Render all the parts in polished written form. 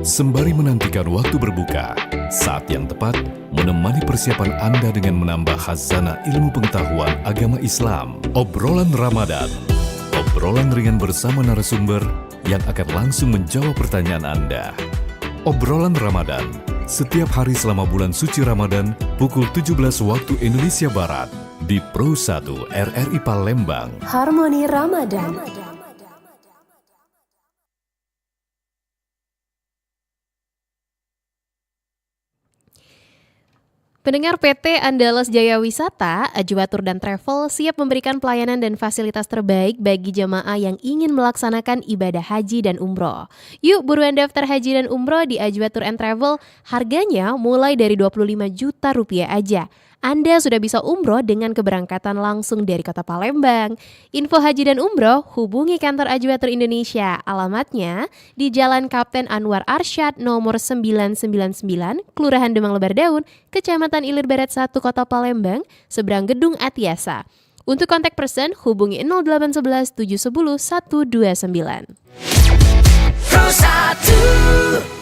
Sembari menantikan waktu berbuka, saat yang tepat menemani persiapan Anda dengan menambah khazanah ilmu pengetahuan agama Islam. Obrolan Ramadan. Obrolan ringan bersama narasumber yang akan langsung menjawab pertanyaan Anda. Obrolan Ramadan, setiap hari selama bulan suci Ramadan, pukul 17 waktu Indonesia Barat, di Pro 1 RRI Palembang. Harmoni Ramadan. Pendengar PT Andalas Jaya Wisata, Ajwa Tour dan Travel siap memberikan pelayanan dan fasilitas terbaik bagi jemaah yang ingin melaksanakan ibadah haji dan umroh. Yuk buruan daftar haji dan umroh di Ajwa Tour and Travel, harganya mulai dari 25 juta rupiah aja. Anda sudah bisa umroh dengan keberangkatan langsung dari kota Palembang. Info haji dan umroh, hubungi kantor Ajwa Tour Indonesia. Alamatnya di Jalan Kapten Anwar Arsyad nomor 999, Kelurahan Demang Lebar Daun, Kecamatan Ilir Barat 1, Kota Palembang, seberang Gedung Atiasa. Untuk kontak person, hubungi 0811 710 129. Pro 1.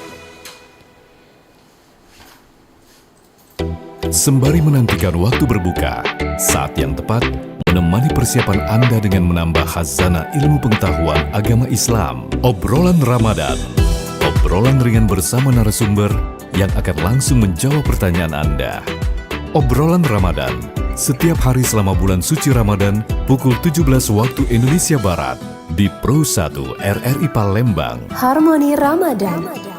Sembari menantikan waktu berbuka, saat yang tepat menemani persiapan Anda dengan menambah khazanah ilmu pengetahuan agama Islam. Obrolan Ramadan. Obrolan ringan bersama narasumber yang akan langsung menjawab pertanyaan Anda. Obrolan Ramadan, setiap hari selama bulan suci Ramadan, pukul 17 waktu Indonesia Barat, di Pro 1 RRI Palembang. Harmoni Ramadan.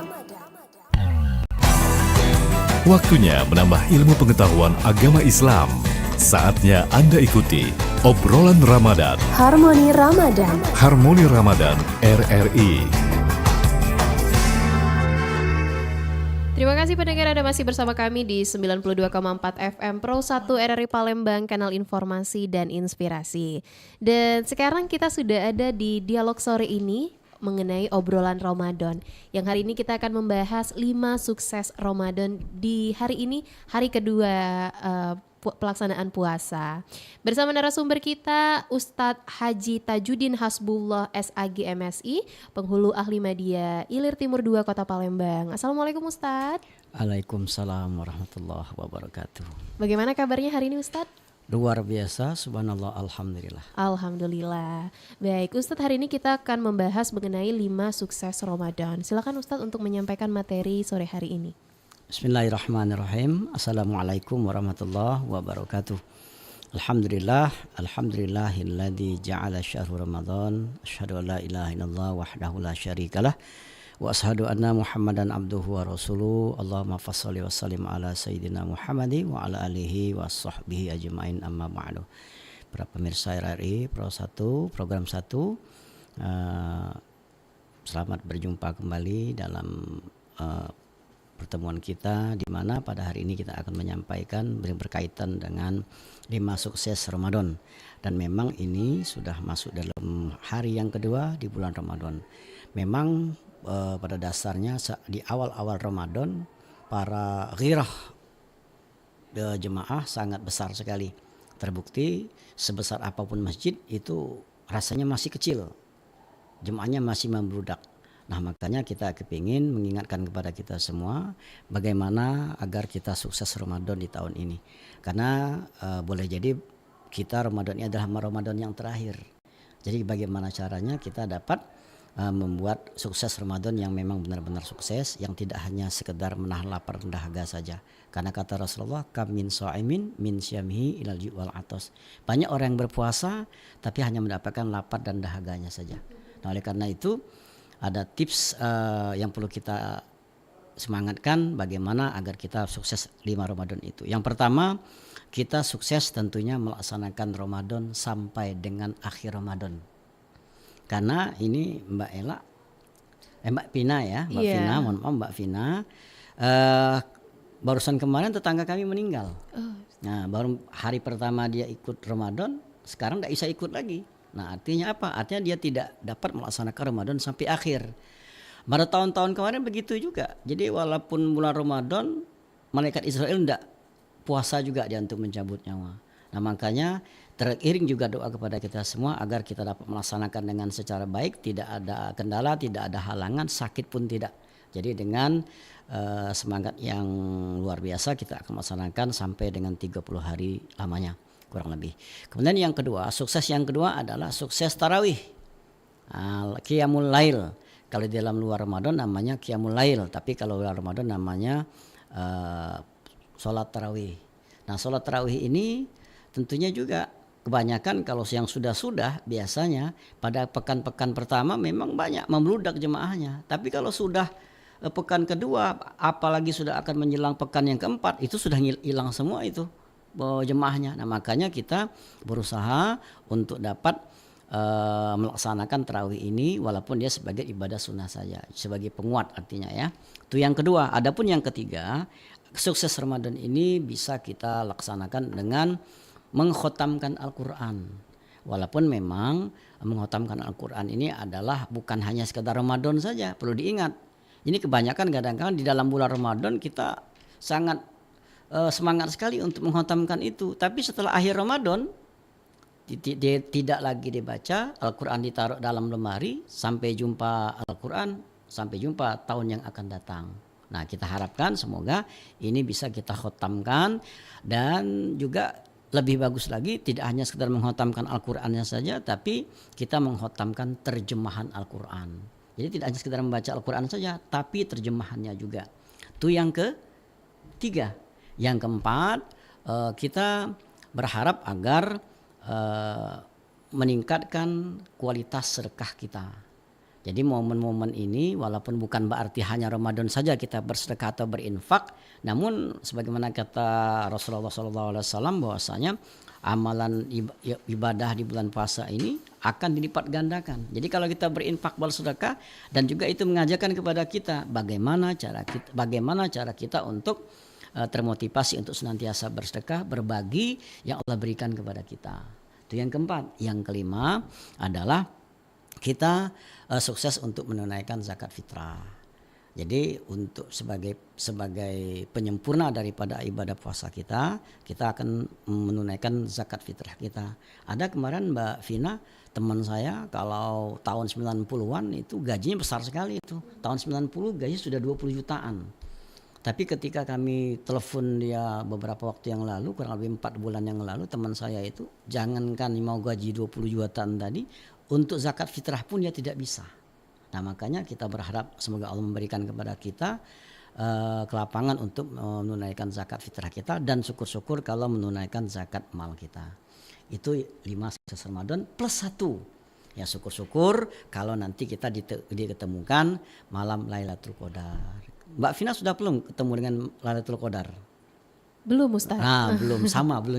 Waktunya menambah ilmu pengetahuan agama Islam. Saatnya Anda ikuti Obrolan Ramadan. Harmoni Ramadan. Harmoni Ramadan RRI. Terima kasih pendengar, Anda masih bersama kami di 92,4 FM Pro 1 RRI Palembang, kanal informasi dan inspirasi. Dan sekarang kita sudah ada di dialog sore ini mengenai obrolan Ramadan. Yang hari ini kita akan membahas 5 sukses Ramadan di hari ini, hari kedua pelaksanaan puasa. Bersama narasumber kita Ustadz Haji Tajudin Hasbullah SAG MSI, penghulu ahli media Ilir Timur 2 Kota Palembang. Assalamualaikum Ustadz. Waalaikumsalam warahmatullahi wabarakatuh. Bagaimana kabarnya hari ini Ustadz? Luar biasa, subhanallah, alhamdulillah. Alhamdulillah. Baik, Ustadz, hari ini kita akan membahas mengenai 5 sukses Ramadan. Silakan Ustadz untuk menyampaikan materi sore hari ini. Bismillahirrahmanirrahim. Assalamualaikum warahmatullahi wabarakatuh. Alhamdulillah, alhamdulillahilladzi ja'ala syahrul Ramadan. Asyhadu an la ilaha illallah wahdahu la syarikalah. Wa ashhadu anna Muhammadan abduhu wa rasuluh. Allahumma fasholli wa sallim ala sayyidina Muhammadi wa ala alihi wa sahbihi ajma'in, amma ba'du. Para pemirsa RRI Pro 1, program 1, selamat berjumpa kembali dalam pertemuan kita, di mana pada hari ini kita akan menyampaikan berkaitan dengan 5 sukses Ramadan. Dan memang ini sudah masuk dalam hari yang kedua di bulan Ramadan. Memang pada dasarnya di awal-awal Ramadan para ghirah jemaah sangat besar sekali. Terbukti sebesar apapun masjid itu rasanya masih kecil, jemaahnya masih membludak. Nah, makanya kita kepingin mengingatkan kepada kita semua bagaimana agar kita sukses Ramadan di tahun ini. Karena boleh jadi kita Ramadan ini adalah Ramadan yang terakhir. Jadi bagaimana caranya kita dapat membuat sukses Ramadan yang memang benar-benar sukses, yang tidak hanya sekedar menahan lapar dan dahaga saja. Karena kata Rasulullah, kam min sha'imin min syamihi ilal ju' wal atas. Banyak orang yang berpuasa tapi hanya mendapatkan lapar dan dahaganya saja. Nah, oleh karena itu ada tips yang perlu kita semangatkan bagaimana agar kita sukses 5 Ramadan itu. Yang pertama, kita sukses tentunya melaksanakan Ramadan sampai dengan akhir Ramadan. Karena ini Mbak Vina ya, Mbak Vina, mohon maaf Mbak Vina, barusan kemarin tetangga kami meninggal. Nah, baru hari pertama dia ikut Ramadan, sekarang tidak bisa ikut lagi. Nah, artinya apa? Artinya dia tidak dapat melaksanakan Ramadan sampai akhir. Pada tahun-tahun kemarin begitu juga. Jadi walaupun bulan Ramadan, malaikat Israel tidak puasa juga dia untuk mencabut nyawa. Nah, makanya teriring juga doa kepada kita semua agar kita dapat melaksanakan dengan secara baik, tidak ada kendala, tidak ada halangan, sakit pun tidak. Jadi dengan semangat yang luar biasa kita akan melaksanakan sampai dengan 30 hari lamanya kurang lebih. Kemudian yang kedua, sukses yang kedua adalah sukses tarawih. Qiyamul Lail. Kalau di dalam luar Ramadan namanya Qiyamul Lail, tapi kalau luar Ramadan namanya sholat tarawih. Nah, sholat tarawih ini tentunya juga kebanyakan kalau yang sudah biasanya pada pekan-pekan pertama memang banyak membludak jemaahnya. Tapi kalau sudah pekan kedua, apalagi sudah akan menjelang pekan yang keempat, itu sudah hilang semua itu jemaahnya. Nah, makanya kita berusaha untuk dapat melaksanakan tarawih ini walaupun dia sebagai ibadah sunnah saja, sebagai penguat artinya ya. Itu yang kedua. Adapun yang ketiga, sukses Ramadan ini bisa kita laksanakan dengan mengkhotamkan Al-Quran. Walaupun memang mengkhotamkan Al-Quran ini adalah bukan hanya sekedar Ramadan saja, perlu diingat. Ini kebanyakan kadang-kadang di dalam bulan Ramadan kita sangat semangat sekali untuk mengkhatamkan itu. Tapi setelah akhir Ramadan tidak lagi dibaca, Al-Quran ditaruh dalam lemari, sampai jumpa Al-Quran, sampai jumpa tahun yang akan datang. Nah, kita harapkan semoga ini bisa kita khatamkan, dan juga lebih bagus lagi tidak hanya sekedar mengkhatamkan Al-Qurannya saja, tapi kita mengkhatamkan terjemahan Al-Quran. Jadi tidak hanya sekedar membaca Al-Quran saja, tapi terjemahannya juga. Itu yang ketiga. Yang keempat, kita berharap agar meningkatkan kualitas sedekah kita. Jadi momen-momen ini walaupun bukan berarti hanya Ramadan saja kita bersedekah atau berinfak, namun sebagaimana kata Rasulullah SAW bahwasanya amalan ibadah di bulan puasa ini akan dilipat gandakan. Jadi kalau kita berinfak bersedekah, dan juga itu mengajarkan kepada kita bagaimana cara kita untuk termotivasi untuk senantiasa bersedekah, berbagi yang Allah berikan kepada kita. Itu yang keempat. Yang kelima adalah kita sukses untuk menunaikan zakat fitrah. Jadi untuk sebagai penyempurna daripada ibadah puasa kita akan menunaikan zakat fitrah kita. Ada kemarin Mbak Vina, teman saya, kalau tahun 90-an itu gajinya besar sekali itu. Tahun 90 gaji sudah 20 jutaan. Tapi ketika kami telepon dia beberapa waktu yang lalu, kurang lebih 4 bulan yang lalu, teman saya itu jangankan mau gaji 20 jutaan tadi, untuk zakat fitrah pun dia tidak bisa. Nah, makanya kita berharap semoga Allah memberikan kepada kita kelapangan untuk menunaikan zakat fitrah kita, dan syukur-syukur kalau menunaikan zakat mal kita. Itu 5 sukses Ramadan plus 1. Ya, syukur-syukur kalau nanti kita diketemukan malam Lailatul Qadar. Mbak Vina sudah belum ketemu dengan Lailatul Qadar? Belum, Ustaz. Nah, belum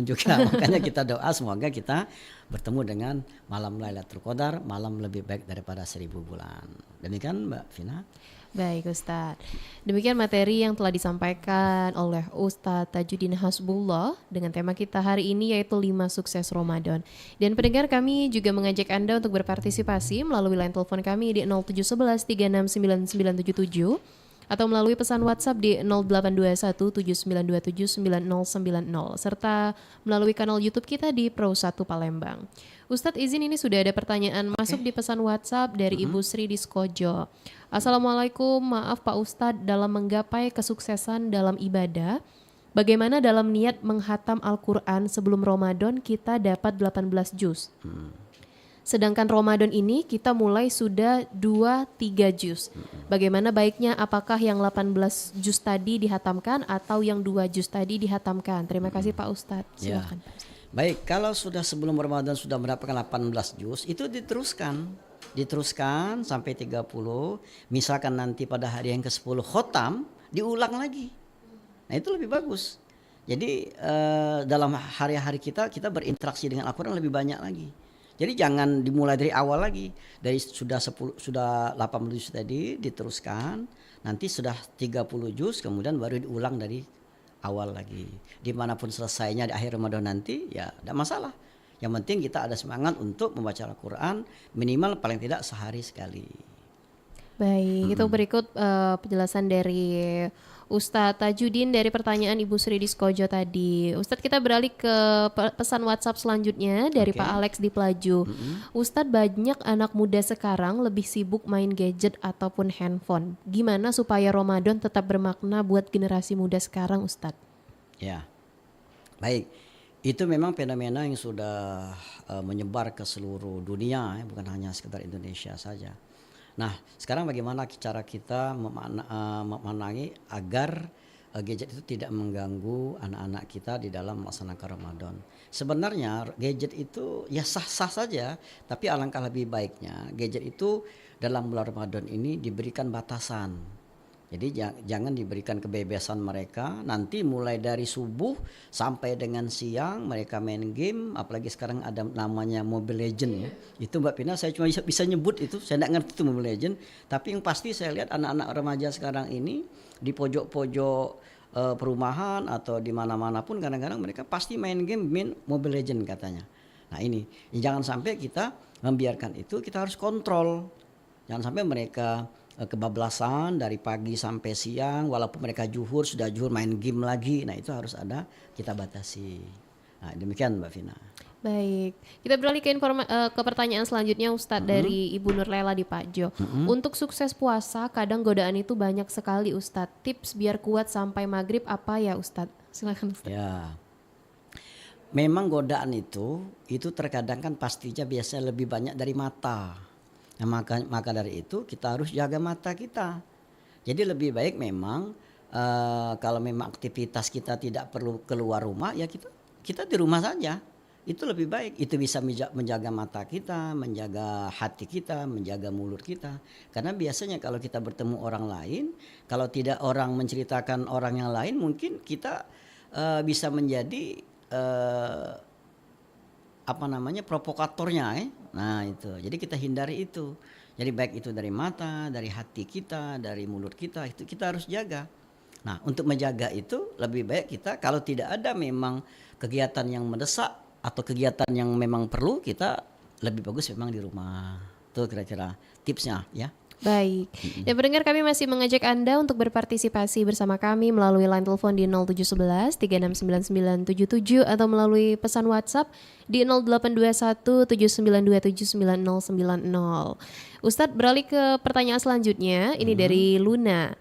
juga. Makanya kita doa semoga kita bertemu dengan malam Lailatul Qadar, malam lebih baik daripada 1000 bulan. Demikian Mbak Vina. Baik, Ustaz. Demikian materi yang telah disampaikan oleh Ustadz Tajuddin Hasbullah dengan tema kita hari ini, yaitu 5 sukses Ramadan. Dan pendengar, kami juga mengajak Anda untuk berpartisipasi melalui line telepon kami di 0711 369977 atau melalui pesan WhatsApp di 082179279090, serta melalui kanal YouTube kita di Pro 1 Palembang. Ustadz izin, ini sudah ada pertanyaan masuk di pesan WhatsApp dari Ibu Sri di Skojo. Assalamualaikum, maaf Pak Ustadz, dalam menggapai kesuksesan dalam ibadah, bagaimana dalam niat menghatam Al-Quran sebelum Ramadan kita dapat 18 juz? Sedangkan Ramadan ini kita mulai sudah 2-3 juz. Bagaimana baiknya, apakah yang 18 juz tadi dihatamkan atau yang 2 juz tadi dihatamkan? Terima kasih Pak Ustadz. Silakan Pak Ustadz. Baik, kalau sudah sebelum Ramadan sudah mendapatkan 18 juz, itu diteruskan sampai 30. Misalkan nanti pada hari yang ke-10 khotam, diulang lagi. Nah, itu lebih bagus. Jadi dalam hari-hari kita berinteraksi dengan Al-Quran lebih banyak lagi. Jadi jangan dimulai dari awal lagi. Dari sudah 18 juz tadi diteruskan, nanti sudah 30 juz, kemudian baru diulang dari awal lagi. Dimanapun selesainya di akhir Ramadan nanti, ya tidak masalah. Yang penting kita ada semangat untuk membaca Al-Quran minimal paling tidak sehari sekali. Baik, itu berikut penjelasan dari Ustadz Tajudin dari pertanyaan Ibu Sri Diskojo tadi. Ustadz, kita beralih ke pesan WhatsApp selanjutnya dari Oke. Pak Alex di Pelaju. Ustadz, banyak anak muda sekarang lebih sibuk main gadget ataupun handphone. Gimana supaya Ramadan tetap bermakna buat generasi muda sekarang, Ustadz? Ya, baik. Itu memang fenomena yang sudah menyebar ke seluruh dunia, ya, bukan hanya sekedar Indonesia saja. Nah, sekarang bagaimana cara kita memenangi agar gadget itu tidak mengganggu anak-anak kita di dalam melaksanakan Ramadan. Sebenarnya gadget itu ya sah-sah saja, tapi alangkah lebih baiknya gadget itu dalam bulan Ramadan ini diberikan batasan. Jadi jangan diberikan kebebasan mereka. Nanti mulai dari subuh sampai dengan siang mereka main game. Apalagi sekarang ada namanya Mobile Legend ya. Itu Mbak Pina saya cuma bisa nyebut itu. Saya tidak ngerti itu Mobile Legend. Tapi yang pasti saya lihat anak-anak remaja sekarang ini di pojok-pojok perumahan atau di mana-mana pun kadang-kadang mereka pasti main game, main Mobile Legend katanya. Nah ini jangan sampai kita membiarkan itu. Kita harus kontrol. Jangan sampai mereka kebablasan dari pagi sampai siang, walaupun mereka sudah juhur main game lagi. Nah itu harus ada, kita batasi. Nah demikian Mbak Vina. Baik, kita beralih ke ke pertanyaan selanjutnya Ustadz dari Ibu Nurlela di Pajo. Untuk sukses puasa, kadang godaan itu banyak sekali Ustadz. Tips biar kuat sampai maghrib apa ya Ustadz? Silakan Ustadz. Ya, memang godaan itu terkadang kan pastinya biasanya lebih banyak dari mata. Nah, maka dari itu kita harus jaga mata kita. Jadi lebih baik memang kalau memang aktivitas kita tidak perlu keluar rumah ya kita di rumah saja. Itu lebih baik. Itu bisa menjaga mata kita, menjaga hati kita, menjaga mulut kita. Karena biasanya kalau kita bertemu orang lain, kalau tidak orang menceritakan orang yang lain, mungkin kita bisa menjadi provokatornya. Nah itu, jadi kita hindari itu. Jadi baik itu dari mata, dari hati kita, dari mulut kita, itu kita harus jaga. Nah untuk menjaga itu lebih baik kita kalau tidak ada memang kegiatan yang mendesak atau kegiatan yang memang perlu, kita lebih bagus memang di rumah. Itu kira-kira tipsnya ya. Baik, dan pendengar kami masih mengajak Anda untuk berpartisipasi bersama kami melalui line telepon di 0711 369977 atau melalui pesan WhatsApp di 0821 79279090. Ustadz, beralih ke pertanyaan selanjutnya, ini dari Luna.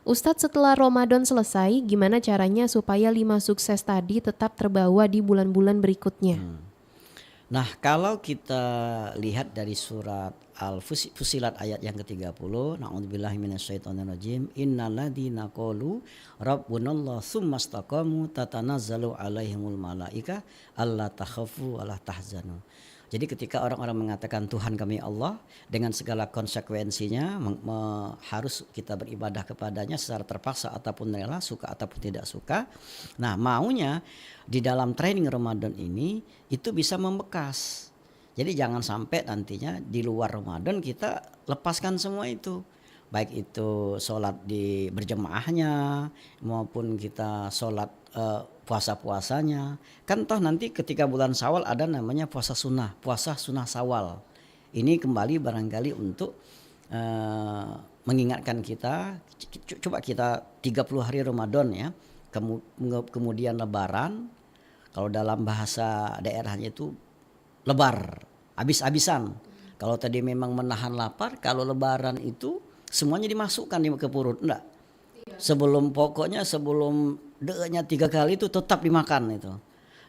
Ustadz, setelah Ramadan selesai, gimana caranya supaya 5 sukses tadi tetap terbawa di bulan-bulan berikutnya? Nah kalau kita lihat dari surat Al-Fusilat ayat yang ke-30, na'udzubillahi minasyaitonirrajim, innalladzina qalu rabbunallah tsumastaqamu tatanazzalu alaihimul malaika alla takhafu wa la tahzanu. Jadi ketika orang-orang mengatakan Tuhan kami Allah, dengan segala konsekuensinya harus kita beribadah kepadanya secara terpaksa ataupun rela, suka ataupun tidak suka. Nah maunya di dalam training Ramadan ini itu bisa membekas. Jadi jangan sampai nantinya di luar Ramadan kita lepaskan semua itu. Baik itu sholat di berjemaahnya maupun kita sholat puasa-puasanya. Kan toh nanti ketika bulan Syawal ada namanya puasa sunnah Syawal. Ini kembali barangkali untuk mengingatkan kita, coba kita 30 hari Ramadan ya, kemudian Lebaran, kalau dalam bahasa daerahnya itu lebar, habis-habisan. Kalau tadi memang menahan lapar, kalau Lebaran itu semuanya dimasukkan ke perut, enggak? Sebelum deknya 3 kali itu tetap dimakan itu.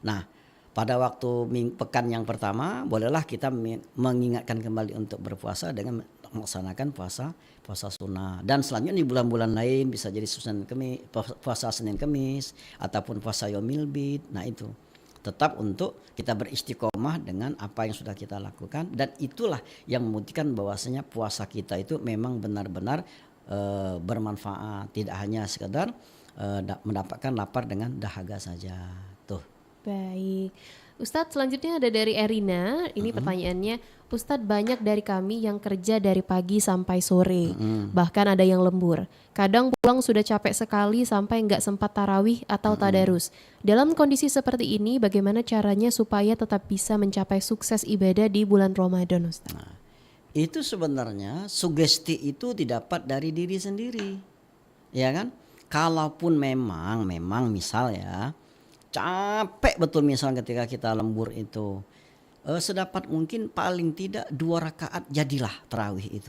Nah, pada waktu pekan yang pertama bolehlah kita mengingatkan kembali untuk berpuasa dengan melaksanakan puasa sunnah. Dan selanjutnya di bulan-bulan lain bisa jadi puasa Senin Kemis ataupun puasa Yaumil Bid. Nah itu tetap untuk kita beristiqomah dengan apa yang sudah kita lakukan, dan itulah yang membuktikan bahwasanya puasa kita itu memang benar-benar bermanfaat, tidak hanya sekedar mendapatkan lapar dengan dahaga saja. Tuh. Baik, Ustadz, selanjutnya ada dari Erina. Ini pertanyaannya, Ustadz, banyak dari kami yang kerja dari pagi sampai sore, bahkan ada yang lembur. Kadang pulang sudah capek sekali sampai nggak sempat tarawih atau tadarus. Dalam kondisi seperti ini, bagaimana caranya supaya tetap bisa mencapai sukses ibadah di bulan Ramadan, Ustadz? Nah, itu sebenarnya sugesti itu didapat dari diri sendiri, ya kan? kalaupun memang misal ya capek betul misal ketika kita lembur itu, sedapat mungkin paling tidak 2 rakaat jadilah tarawih itu.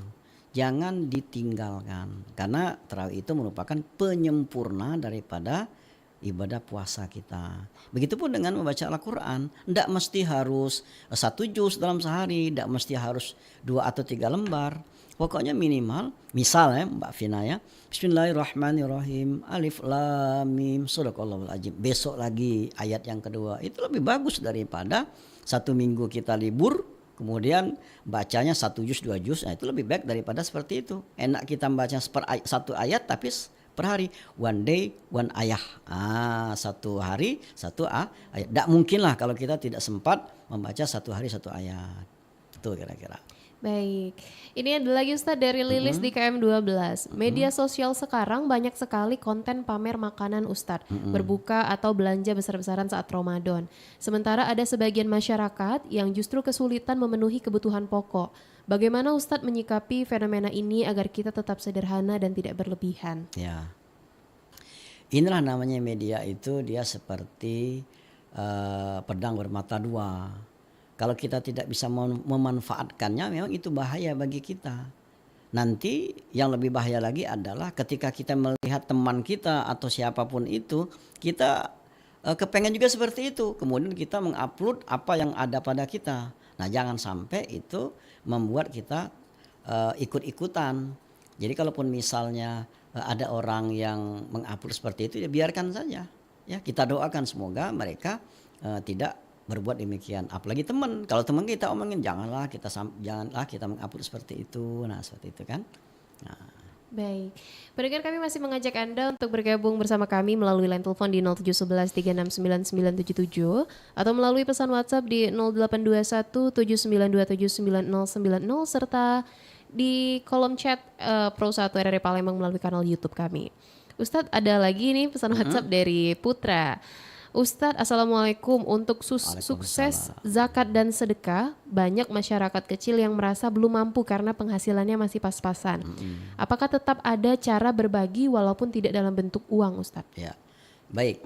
Jangan ditinggalkan karena tarawih itu merupakan penyempurna daripada ibadah puasa kita. Begitupun dengan membaca Al-Quran, tidak mesti harus 1 juz dalam sehari, tidak mesti harus 2 atau 3 lembar. Pokoknya minimal, misalnya Mbak Vina ya, Bismillahirrahmanirrahim, Alif Lam Mim, Sadaqallahul Azim. Besok lagi ayat yang kedua, itu lebih bagus daripada 1 minggu kita libur, kemudian bacanya 1 juz 2 juz, nah itu lebih baik daripada seperti itu. Enak kita membaca 1 ayat tapi per hari, one day one ayah, 1 hari 1 ayat. Tidak mungkin lah kalau kita tidak sempat membaca 1 hari 1 ayat. Itu kira-kira. Baik, ini ada lagi Ustadz dari Lilis di KM12. Media sosial sekarang banyak sekali konten pamer makanan Ustadz, berbuka atau belanja besar-besaran saat Ramadan. Sementara ada sebagian masyarakat yang justru kesulitan memenuhi kebutuhan pokok. Bagaimana Ustadz menyikapi fenomena ini agar kita tetap sederhana dan tidak berlebihan? Ya, inilah namanya media itu, dia seperti pedang bermata dua. Kalau kita tidak bisa memanfaatkannya, memang itu bahaya bagi kita. Nanti yang lebih bahaya lagi adalah ketika kita melihat teman kita atau siapapun itu, kita kepengen juga seperti itu. Kemudian kita mengupload apa yang ada pada kita. Nah, jangan sampai itu membuat kita ikut-ikutan. Jadi kalaupun misalnya ada orang yang mengupload seperti itu, ya biarkan saja. Ya, kita doakan semoga mereka tidak berbuat demikian. Apalagi teman. Kalau teman kita omongin janganlah kita mengupload seperti itu. Nah, seperti itu kan. Nah. Baik, pendengar kami masih mengajak Anda untuk bergabung bersama kami melalui line telepon di 0711 369977 atau melalui pesan WhatsApp di 0821 79279090 serta di kolom chat Pro 1 RRI Palembang melalui kanal YouTube kami. Ustadz, ada lagi nih pesan WhatsApp dari Putra. Ustadz, Assalamualaikum. Untuk sukses zakat dan sedekah, banyak masyarakat kecil yang merasa belum mampu karena penghasilannya masih pas-pasan. Apakah tetap ada cara berbagi walaupun tidak dalam bentuk uang, Ustadz? Ya, baik.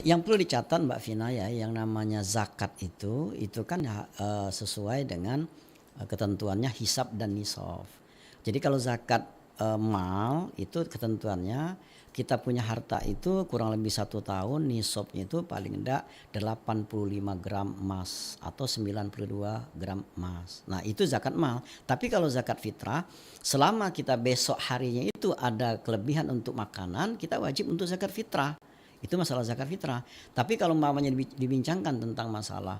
Yang perlu dicatat Mbak Vina ya, yang namanya zakat itu kan sesuai dengan ketentuannya hisab dan nisab. Jadi kalau zakat mal itu ketentuannya, kita punya harta itu kurang lebih 1 tahun, nisabnya itu paling enggak 85 gram emas atau 92 gram emas. Nah, itu zakat mal. Tapi kalau zakat fitrah, selama kita besok harinya itu ada kelebihan untuk makanan, kita wajib untuk zakat fitrah. Itu masalah zakat fitrah. Tapi kalau umpamanya dibincangkan tentang masalah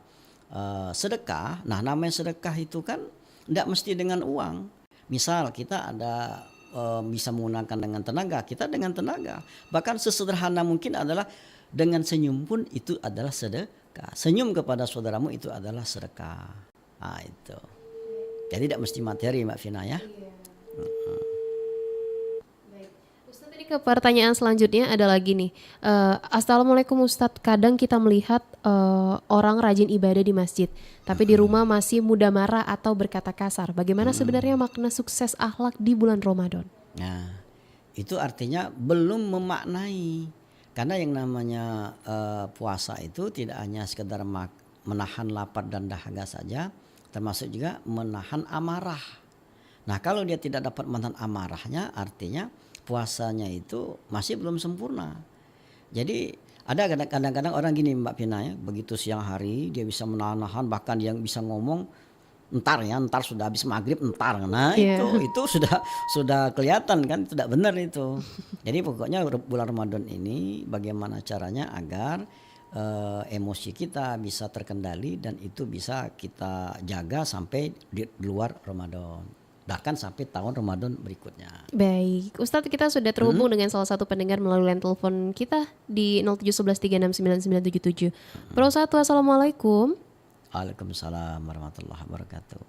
sedekah, nah namanya sedekah itu kan enggak mesti dengan uang. Misal kita ada bisa menggunakan dengan tenaga, kita dengan tenaga. Bahkan sesederhana mungkin adalah dengan senyum pun itu adalah sedekah. Senyum kepada saudaramu itu adalah sedekah. Nah, itu. Jadi tidak mesti materi Mbak Vina ya. Ustadz, ini ke pertanyaan selanjutnya ada lagi nih. Assalamualaikum Ustadz, kadang kita melihat orang rajin ibadah di masjid, tapi di rumah masih mudah marah atau berkata kasar. Bagaimana sebenarnya makna sukses akhlak di bulan Ramadan? Nah, itu artinya belum memaknai. Karena yang namanya puasa itu tidak hanya sekedar menahan lapar dan dahaga saja, termasuk juga menahan amarah. Nah, kalau dia tidak dapat menahan amarahnya, artinya puasanya itu masih belum sempurna. Jadi ada kadang-kadang orang gini Mbak Pina ya, begitu siang hari dia bisa menahan, bahkan dia bisa ngomong ntar sudah habis maghrib ntar. Nah itu sudah kelihatan kan, tidak benar itu. Jadi pokoknya bulan Ramadan ini bagaimana caranya agar emosi kita bisa terkendali dan itu bisa kita jaga sampai di luar Ramadan. Bahkan sampai tahun Ramadan berikutnya. Baik, Ustadz, kita sudah terhubung dengan salah satu pendengar melalui line telepon kita di 0711 369977. Pro 1, Assalamualaikum. Waalaikumsalam warahmatullahi wabarakatuh.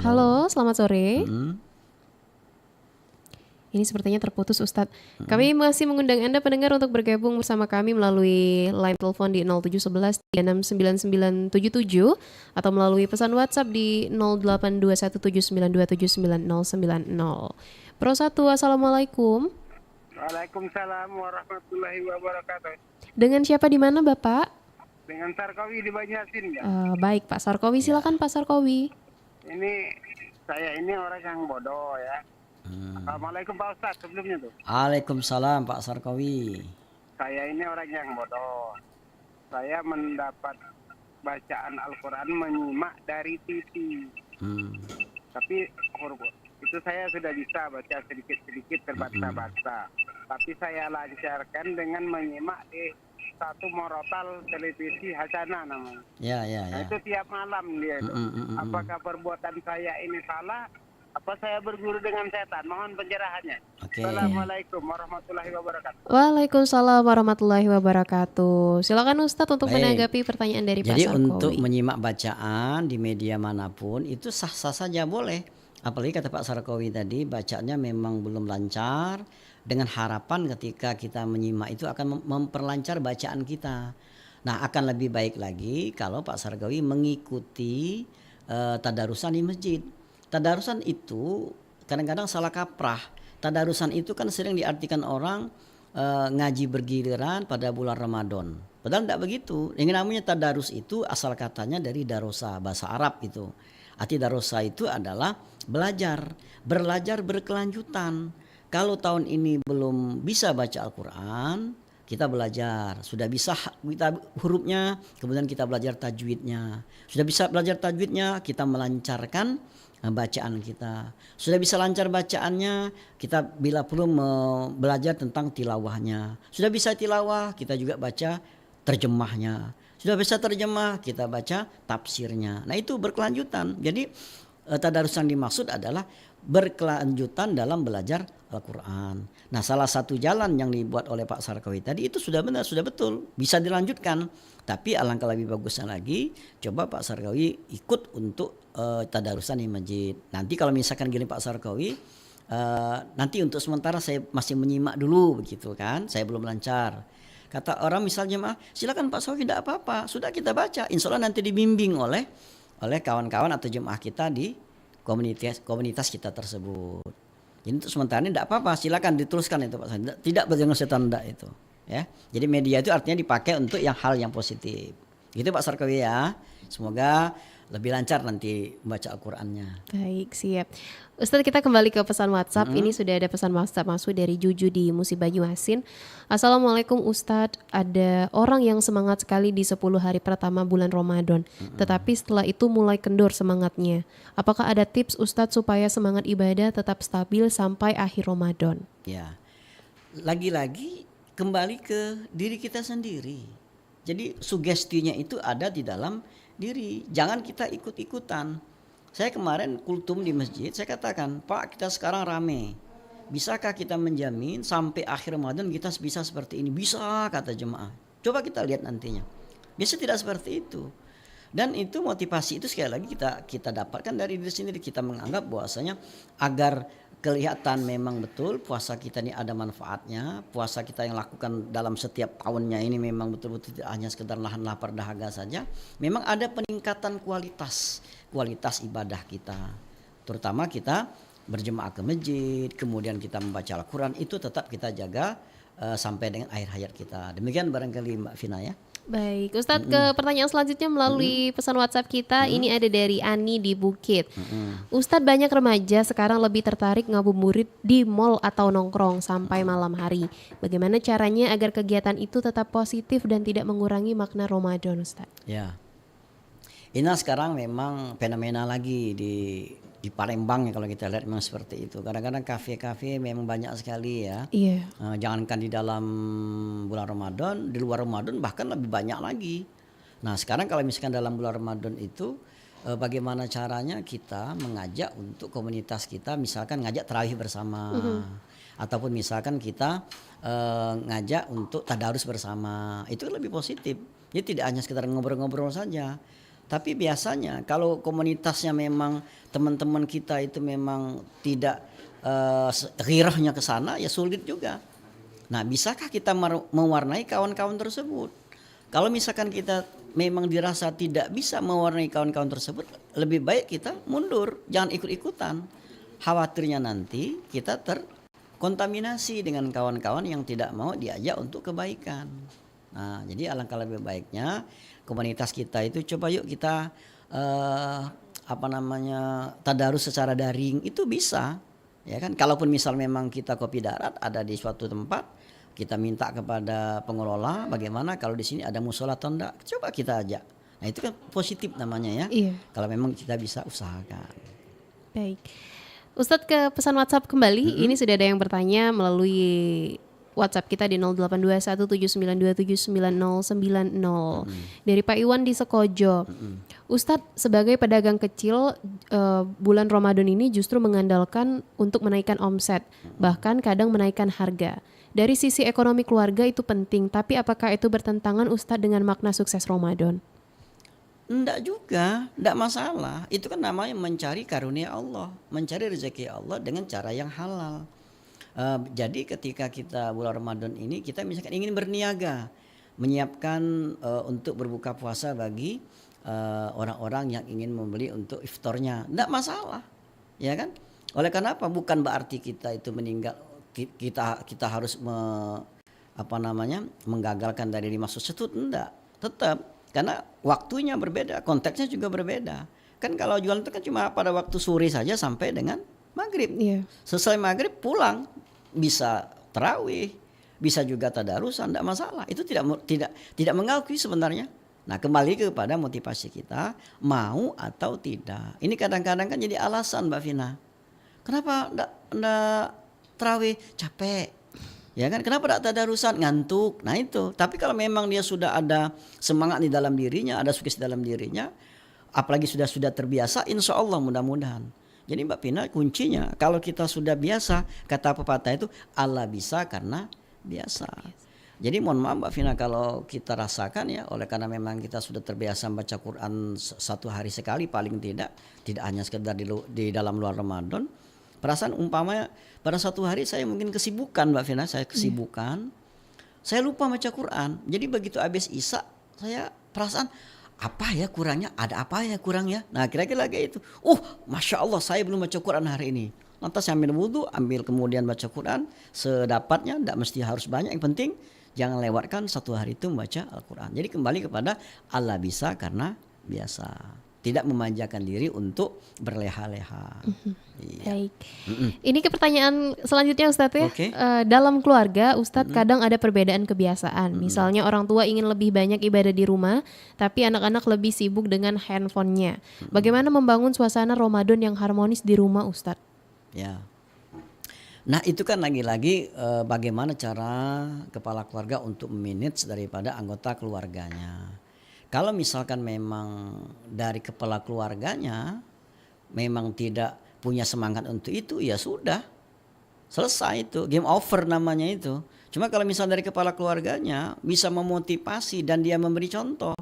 Halo, selamat sore. Ini sepertinya terputus Ustadz. Kami masih mengundang Anda pendengar untuk bergabung bersama kami melalui line telepon di 0711 369977 atau melalui pesan WhatsApp di 082179279090. Pro 1, Assalamualaikum. Waalaikumsalam warahmatullahi wabarakatuh. Dengan siapa di mana Bapak? Dengan Sarkawi di Banyasin ya. Baik Pak Sarkowi, silakan Pak Sarkowi. Ini saya ini orang yang bodoh ya. Assalamualaikum Pak Ustadz sebelumnya tuh. Waalaikumsalam Pak Sarkawi. Saya ini orang yang bodoh. Saya mendapat bacaan Al-Quran menyimak dari TV. Tapi itu saya sudah bisa baca sedikit-sedikit terbaca-baca. Tapi saya lancarkan dengan menyimak di satu morotal televisi Hasanah namanya. Ya. Nah, itu tiap malam dia itu. Apakah perbuatan saya ini salah? Apa saya berguru dengan setan? Mohon pencerahannya. Oke. Assalamualaikum warahmatullahi wabarakatuh. Waalaikumsalam warahmatullahi wabarakatuh. Silakan Ustadz untuk Baik. menanggapi pertanyaan dari Pak Jadi Sarkowi. untuk menyimak bacaan di media manapun itu sah-sah saja boleh. Apalagi kata Pak Sarkowi tadi bacaannya memang belum lancar, dengan harapan ketika kita menyimak itu akan memperlancar bacaan kita. Nah, akan lebih baik lagi kalau Pak Sarkowi mengikuti tadarusan di masjid. Tadarusan itu kadang-kadang salah kaprah. Tadarusan itu kan sering diartikan orang ngaji bergiliran pada bulan Ramadan. Padahal tidak begitu. Yang namanya tadarus itu asal katanya dari darosa, bahasa Arab itu. Arti darosa itu adalah belajar berkelanjutan. Kalau tahun ini belum bisa baca Al-Quran, kita belajar. Sudah bisa kita hurufnya, kemudian kita belajar tajwidnya. Sudah bisa belajar tajwidnya, kita melancarkan bacaan kita. Sudah bisa lancar bacaannya, kita bila perlu belajar tentang tilawahnya. Sudah bisa tilawah, kita juga baca terjemahnya. Sudah bisa terjemah, kita baca tafsirnya. Nah, itu berkelanjutan. Jadi tadarus yang dimaksud adalah berkelanjutan dalam belajar Al-Quran. Nah, salah satu jalan yang dibuat oleh Pak Sarkowi tadi itu sudah benar, sudah betul, bisa dilanjutkan. Tapi alangkah lebih bagusnya lagi, coba Pak Sarkowi ikut untuk tadarusan di masjid. Nanti kalau misalkan gini Pak Sarkowi, nanti untuk sementara saya masih menyimak dulu, begitu kan? Saya belum lancar. Kata orang misalnya silakan Pak Sarkowi, tidak apa-apa, sudah kita baca. Insya Allah nanti dibimbing oleh kawan-kawan atau jemaah kita di komunitas kita tersebut. Jadi untuk sementara ini tidak apa-apa, silakan diteruskan itu Pak. Tidak berjangan setan itu, ya. Jadi media itu artinya dipakai untuk hal yang positif. Gitu Pak Sarkowi ya. Semoga lebih lancar nanti membaca Al-Qur'annya. Baik, siap. Ustadz, kita kembali ke pesan WhatsApp. Ini sudah ada pesan WhatsApp masuk dari Juju di Musi Banyuasin. Assalamualaikum Ustadz, ada orang yang semangat sekali di 10 hari pertama bulan Ramadan, tetapi setelah itu mulai kendor semangatnya. Apakah ada tips Ustadz supaya semangat ibadah tetap stabil sampai akhir Ramadan? Ya, lagi-lagi kembali ke diri kita sendiri. Jadi sugestinya itu ada di dalam diri, jangan kita ikut-ikutan. Saya kemarin kultum di masjid, saya katakan, Pak, kita sekarang rame, bisakah kita menjamin sampai akhir Ramadan kita bisa seperti ini? Bisa, kata jemaah. Coba kita lihat nantinya. Biasa tidak seperti itu. Dan itu motivasi itu sekali lagi kita dapatkan dari diri sendiri. Kita menganggap bahwasanya agar kelihatan memang betul puasa kita ini ada manfaatnya, puasa kita yang lakukan dalam setiap tahunnya ini memang betul-betul tidak hanya sekedar nahan lapar dahaga saja, memang ada peningkatan kualitas ibadah kita, terutama kita berjemaah ke masjid, kemudian kita membaca Al-Quran, itu tetap kita jaga sampai dengan akhir hayat kita. Demikian barangkali Mbak Vina ya. Baik, Ustadz, ke pertanyaan selanjutnya melalui pesan WhatsApp kita. Ini ada dari Ani di Bukit. Ustadz, banyak remaja sekarang lebih tertarik ngabuburit di mall atau nongkrong sampai malam hari. Bagaimana caranya agar kegiatan itu tetap positif dan tidak mengurangi makna Ramadan, Ustadz? Ya, ini sekarang memang fenomena lagi di Palembang ya, kalau kita lihat memang seperti itu. Kadang-kadang kafe-kafe memang banyak sekali ya. Iya. Jangankan di dalam bulan Ramadan, di luar Ramadan bahkan lebih banyak lagi. Nah, sekarang kalau misalkan dalam bulan Ramadan itu bagaimana caranya kita mengajak untuk komunitas kita, misalkan ngajak tarawih bersama, ataupun misalkan kita ngajak untuk tadarus bersama, itu lebih positif. Jadi tidak hanya sekedar ngobrol-ngobrol saja. Tapi biasanya kalau komunitasnya memang teman-teman kita itu memang tidak ghirahnya ke sana, ya sulit juga. Nah, bisakah kita mewarnai kawan-kawan tersebut? Kalau misalkan kita memang dirasa tidak bisa mewarnai kawan-kawan tersebut, lebih baik kita mundur, jangan ikut-ikutan. khawatirnya nanti kita terkontaminasi dengan kawan-kawan yang tidak mau diajak untuk kebaikan. Nah, jadi alangkah lebih baiknya komunitas kita itu coba yuk kita tadarus secara daring itu bisa. Ya kan, kalaupun misal memang kita kopi darat ada di suatu tempat, kita minta kepada pengelola bagaimana kalau di sini ada musola atau enggak, coba kita ajak. Nah itu kan positif namanya ya. Iya. Kalau memang kita bisa usahakan. Baik. Ustadz ke pesan WhatsApp kembali, ini sudah ada yang bertanya melalui WhatsApp kita di 082179279090 dari Pak Iwan di Sekojo. Ustadz, sebagai pedagang kecil, bulan Ramadan ini justru mengandalkan untuk menaikkan omset, bahkan kadang menaikkan harga. Dari sisi ekonomi keluarga itu penting, tapi apakah itu bertentangan Ustadz dengan makna sukses Ramadan? Enggak juga, enggak masalah. Itu kan namanya mencari karunia Allah, mencari rezeki Allah dengan cara yang halal. Jadi ketika kita bulan Ramadan ini kita misalkan ingin berniaga, menyiapkan untuk berbuka puasa bagi orang-orang yang ingin membeli untuk iftarnya, enggak masalah, ya kan? Oleh karena apa? Bukan berarti kita itu meninggal, kita harus menggagalkan dari 5 tersebut, enggak. Tetap, karena waktunya berbeda, konteksnya juga berbeda. Kan kalau jualan itu kan cuma pada waktu sore saja sampai dengan maghrib. Iya. Selesai maghrib pulang, bisa tarawih, bisa juga tadarusan, tidak masalah. Itu tidak mengakui sebenarnya. Nah, kembali kepada motivasi kita, mau atau tidak. Ini kadang-kadang kan jadi alasan, Mbak Vina. Kenapa enggak tarawih? Capek. Ya kan? Kenapa enggak tadarusan? Ngantuk. Nah itu. Tapi kalau memang dia sudah ada semangat di dalam dirinya, ada sukses di dalam dirinya, apalagi sudah terbiasa, insya Allah mudah-mudahan. Jadi Mbak Pina, kuncinya kalau kita sudah biasa, kata pepatah itu Allah bisa karena biasa. Jadi mohon maaf Mbak Vina kalau kita rasakan ya, oleh karena memang kita sudah terbiasa baca Quran 1 hari sekali paling tidak hanya sekedar di dalam luar Ramadan. Perasaan umpamanya pada 1 hari saya mungkin kesibukan Mbak Vina, saya saya lupa baca Quran. Jadi begitu habis Isya saya perasaan apa ya kurangnya, ada apa ya kurangnya. Nah kira-kira kayak itu. Masya Allah saya belum baca Quran hari ini. Lantas saya ambil wudhu, ambil kemudian baca Quran sedapatnya, tidak mesti harus banyak. Yang penting jangan lewatkan 1 hari itu membaca Al-Quran. Jadi kembali kepada Allah bisa karena biasa. Tidak memanjakan diri untuk berleha-leha. Iya. Baik. Ini ke pertanyaan selanjutnya Ustadz ya. Oke. Dalam keluarga Ustadz kadang ada perbedaan kebiasaan. Misalnya orang tua ingin lebih banyak ibadah di rumah, tapi anak-anak lebih sibuk dengan handphonenya. Bagaimana membangun suasana Ramadan yang harmonis di rumah Ustadz? Ya. Nah itu kan lagi-lagi bagaimana cara kepala keluarga untuk memanage daripada anggota keluarganya. Kalau misalkan memang dari kepala keluarganya memang tidak punya semangat untuk itu, ya sudah selesai itu, game over namanya itu. Cuma kalau misalnya dari kepala keluarganya bisa memotivasi dan dia memberi contoh,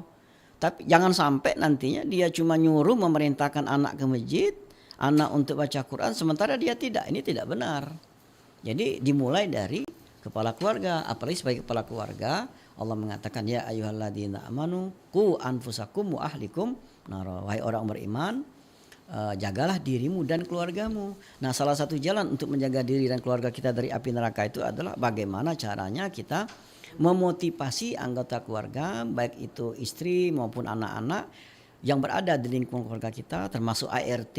tapi jangan sampai nantinya dia cuma nyuruh memerintahkan anak ke masjid, anak untuk baca Quran, sementara dia tidak. Ini tidak benar. Jadi dimulai dari kepala keluarga, apalagi sebagai kepala keluarga Allah mengatakan ya ayyuhalladzina amanu qu anfusakum wa ahlikum nara. Wahai orang beriman, jagalah dirimu dan keluargamu. Nah, salah satu jalan untuk menjaga diri dan keluarga kita dari api neraka itu adalah bagaimana caranya kita memotivasi anggota keluarga, baik itu istri maupun anak-anak yang berada di lingkungan keluarga kita, termasuk ART,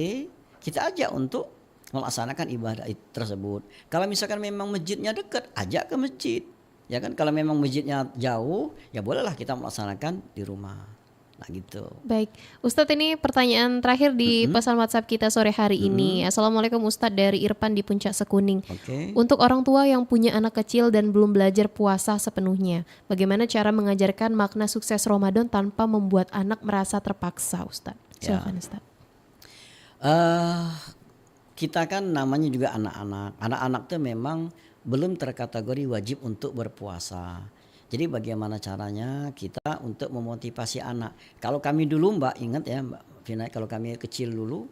kita ajak untuk melaksanakan ibadah tersebut. Kalau misalkan memang masjidnya dekat, ajak ke masjid. Ya kan, kalau memang masjidnya jauh, ya bolehlah kita melaksanakan di rumah. Nah gitu. Baik, Ustadz ini pertanyaan terakhir di pesan WhatsApp kita sore hari ini. Assalamualaikum Ustadz, dari Irfan di Puncak Sekuning. Untuk orang tua yang punya anak kecil dan belum belajar puasa sepenuhnya, bagaimana cara mengajarkan makna sukses Ramadan tanpa membuat anak merasa terpaksa, Ustadz? Silakan Ustadz. Kita kan namanya juga anak-anak. Anak-anak itu memang belum terkategori wajib untuk berpuasa. Jadi bagaimana caranya kita untuk memotivasi anak. Kalau kami dulu Mbak, ingat ya Mbak Vina, kalau kami kecil dulu,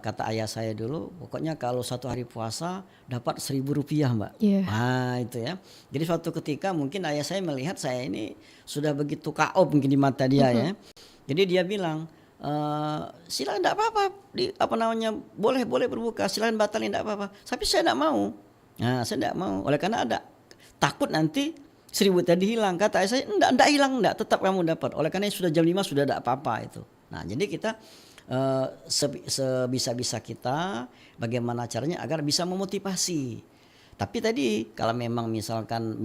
kata ayah saya dulu, pokoknya kalau 1 hari puasa dapat 1.000 rupiah Mbak. Nah itu ya. Jadi suatu ketika mungkin ayah saya melihat saya ini sudah begitu kaob mungkin di mata dia ya. Jadi dia bilang, silakan tidak apa-apa, boleh berbuka, silakan batalin tidak apa-apa. Tapi saya tidak mau. Nah, saya tidak mau. Oleh karena ada takut nanti 1.000 tadi hilang. Kata saya tidak hilang, tetap kamu dapat. Oleh karena sudah jam 5 sudah tidak apa-apa itu. Nah, jadi kita sebisa-bisa kita bagaimana caranya agar bisa memotivasi. Tapi tadi kalau memang misalkan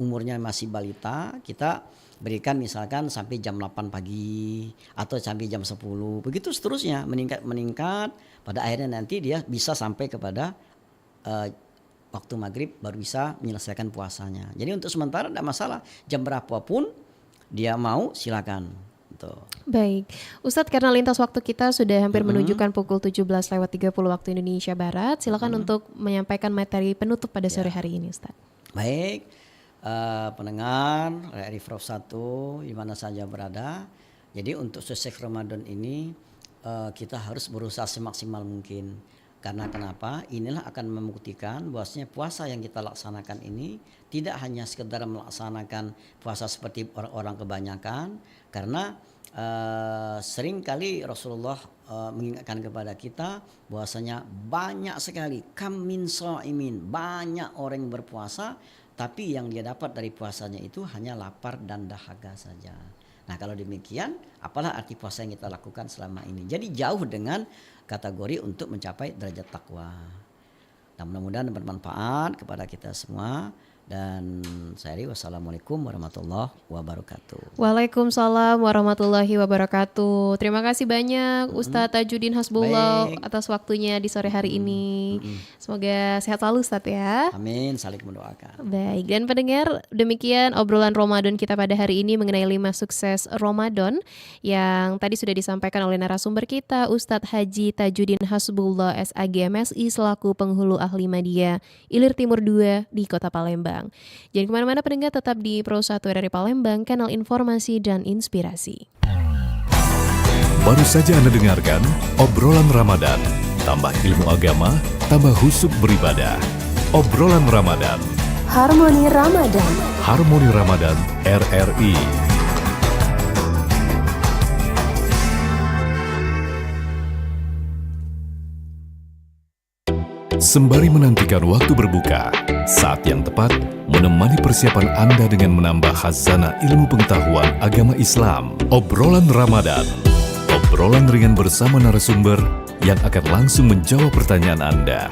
umurnya masih balita, kita berikan misalkan sampai jam 8 pagi atau sampai jam 10. Begitu seterusnya meningkat pada akhirnya nanti dia bisa sampai kepada waktu maghrib baru bisa menyelesaikan puasanya. Jadi untuk sementara tidak masalah, jam berapapun dia mau silakan. Tuh. Baik, Ustadz, karena lintas waktu kita sudah hampir menunjukkan pukul 17.30 waktu Indonesia Barat, silakan untuk menyampaikan materi penutup pada sore hari ini, Ustadz. Baik, pendengar RRI Pro 1 di mana saja berada. Jadi untuk sukses Ramadan ini kita harus berusaha semaksimal mungkin. Karena kenapa? Inilah akan membuktikan bahwasanya puasa yang kita laksanakan ini tidak hanya sekedar melaksanakan puasa seperti orang-orang kebanyakan, karena seringkali Rasulullah mengingatkan kepada kita bahwasanya banyak sekali kam min shaimin, banyak orang yang berpuasa tapi yang dia dapat dari puasanya itu hanya lapar dan dahaga saja. Nah, kalau demikian, apalah arti puasa yang kita lakukan selama ini? Jadi jauh dengan kategori untuk mencapai derajat takwa. Dan mudah-mudahan bermanfaat kepada kita semua. Dan saya wassalamualaikum warahmatullahi wabarakatuh. Waalaikumsalam warahmatullahi wabarakatuh. Terima kasih banyak Ustadz Tajuddin Hasbullah atas waktunya di sore hari ini. Semoga sehat selalu Ustadz ya. Amin, saling mendoakan. Baik, dan pendengar, demikian obrolan Ramadan kita pada hari ini mengenai 5 sukses Ramadan yang tadi sudah disampaikan oleh narasumber kita, Ustadz Haji Tajuddin Hasbullah SAG MSI selaku penghulu ahli media Ilir Timur 2 di Kota Palembang. Jangan kemana-mana pendengar, tetap di Pro 1 RRI Palembang, kanal informasi dan inspirasi. Baru saja Anda dengarkan obrolan Ramadan. Tambah ilmu agama, tambah husuk beribadah. Obrolan Ramadan. Harmoni Ramadan. Harmoni Ramadan RRI. Sembari menantikan waktu berbuka, saat yang tepat menemani persiapan Anda dengan menambah khazanah ilmu pengetahuan agama Islam. Obrolan Ramadan. Obrolan ringan bersama narasumber yang akan langsung menjawab pertanyaan Anda.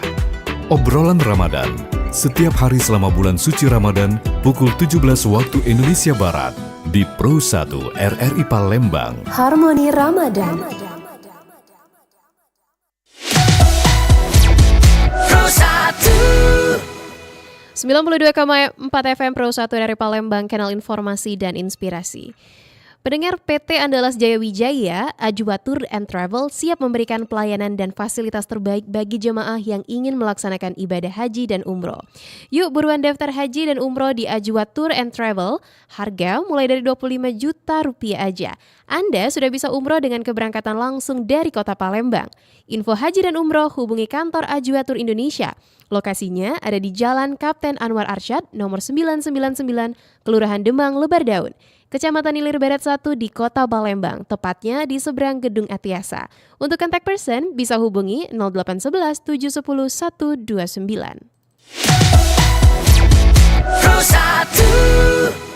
Obrolan Ramadan. Setiap hari selama bulan suci Ramadan, pukul 17 waktu Indonesia Barat, di Pro 1 RRI Palembang. Harmoni Ramadan. Pro 1 92,4 FM Pro 1 dari Palembang, kanal informasi dan inspirasi. Pendengar, PT Andalas Jaya Wijaya, Ajwa Tour and Travel siap memberikan pelayanan dan fasilitas terbaik bagi jemaah yang ingin melaksanakan ibadah haji dan umroh. Yuk buruan daftar haji dan umroh di Ajwa Tour and Travel, harga mulai dari 25 juta rupiah aja. Anda sudah bisa umroh dengan keberangkatan langsung dari Kota Palembang. Info haji dan umroh hubungi kantor Ajwa Tour Indonesia. Lokasinya ada di Jalan Kapten Anwar Arsyad, nomor 999, Kelurahan Demang, Lebardaun, Kecamatan Ilir Barat 1 di Kota Palembang, tepatnya di seberang Gedung Atiasa. Untuk kontak person bisa hubungi 0811 710 129. Pro 1